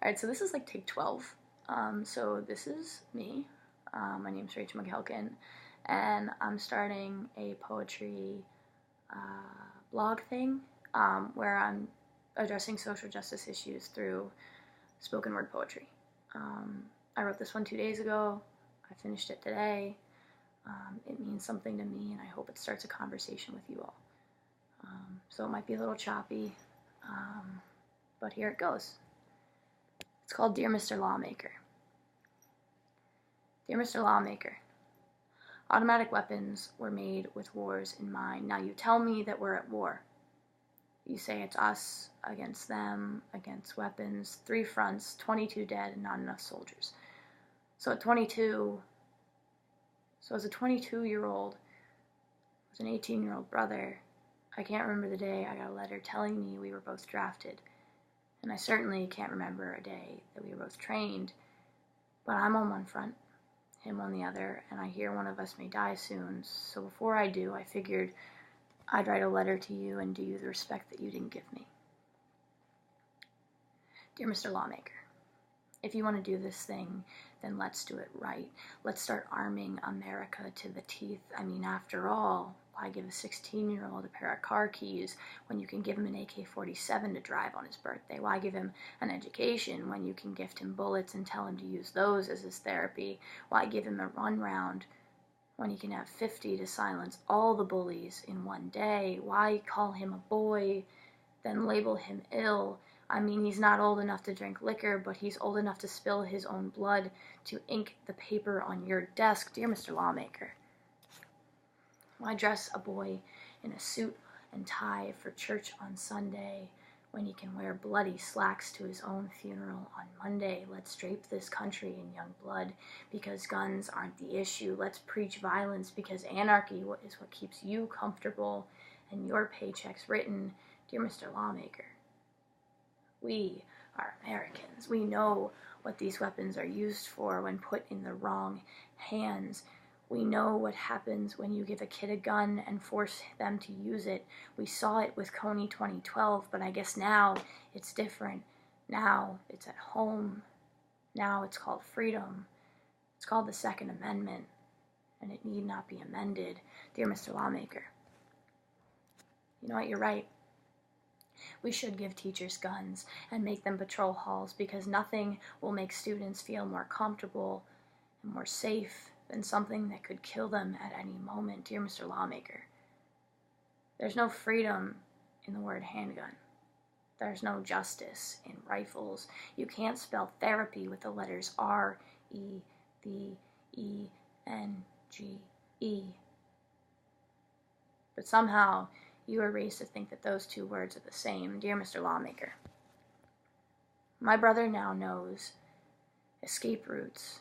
Alright, so this is like take 12. So this is me. My name's Rachel McKelkin, and I'm starting a poetry blog thing where I'm addressing social justice issues through spoken word poetry. I wrote this one 2 days ago. I finished it today. It means something to me, and I hope it starts a conversation with you all. So it might be a little choppy, but here it goes. It's called Dear Mr. Lawmaker. Dear Mr. Lawmaker, automatic weapons were made with wars in mind. Now you tell me that we're at war. You say it's us against them, against weapons, 3 fronts, 22 dead, and not enough soldiers. So as a 22-year-old with an 18-year-old brother, I can't remember the day I got a letter telling me we were both drafted. And I certainly can't remember a day that we were both trained, but I'm on one front, him on the other, and I hear one of us may die soon. So before I do, I figured I'd write a letter to you and do you the respect that you didn't give me. Dear Mr. Lawmaker, if you want to do this thing, then let's do it right. Let's start arming America to the teeth. I mean, after all, why give a 16-year-old a pair of car keys when you can give him an AK-47 to drive on his birthday? Why give him an education when you can gift him bullets and tell him to use those as his therapy? Why give him a run round when he can have 50 to silence all the bullies in one day? Why call him a boy, then label him ill? I mean, he's not old enough to drink liquor, but he's old enough to spill his own blood to ink the paper on your desk. Dear Mr. Lawmaker, why dress a boy in a suit and tie for church on Sunday when he can wear bloody slacks to his own funeral on Monday? Let's drape this country in young blood because guns aren't the issue. Let's preach violence because anarchy is what keeps you comfortable and your paychecks written. Dear Mr. Lawmaker, we are Americans. We know what these weapons are used for when put in the wrong hands. We know what happens when you give a kid a gun and force them to use it. We saw it with Coney 2012, but I guess now it's different. Now it's at home. Now it's called freedom. It's called the Second Amendment, and it need not be amended. Dear Mr. Lawmaker, you know what, you're right. We should give teachers guns and make them patrol halls because nothing will make students feel more comfortable and more safe than something that could kill them at any moment. Dear Mr. Lawmaker, there's no freedom in the word handgun. There's no justice in rifles. You can't spell therapy with the letters R-E-V-E-N-G-E. But somehow you are raised to think that those 2 words are the same. Dear Mr. Lawmaker, my brother now knows escape routes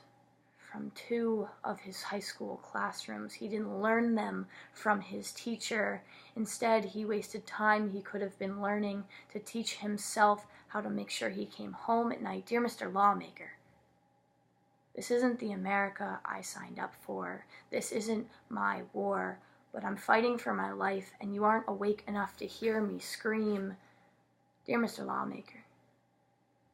from 2 of his high school classrooms. He didn't learn them from his teacher. Instead, he wasted time he could have been learning to teach himself how to make sure he came home at night. Dear Mr. Lawmaker, this isn't the America I signed up for. This isn't my war, but I'm fighting for my life, and you aren't awake enough to hear me scream. Dear Mr. Lawmaker,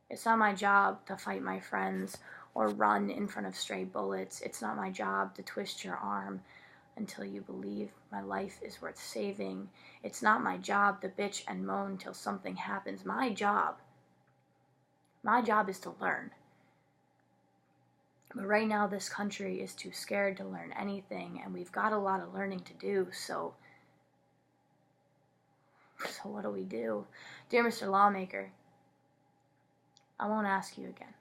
it's not my job to fight my friends or run in front of stray bullets. It's not my job to twist your arm until you believe my life is worth saving. It's not my job to bitch and moan till something happens. My job is to learn. But right now this country is too scared to learn anything, and we've got a lot of learning to do, so what do we do? Dear Mr. Lawmaker, I won't ask you again,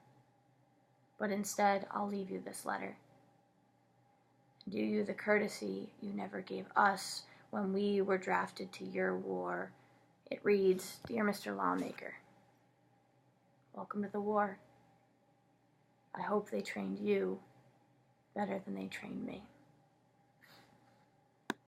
but instead I'll leave you this letter. Do you the courtesy you never gave us when we were drafted to your war. It reads, Dear Mr. Lawmaker, welcome to the war. I hope they trained you better than they trained me.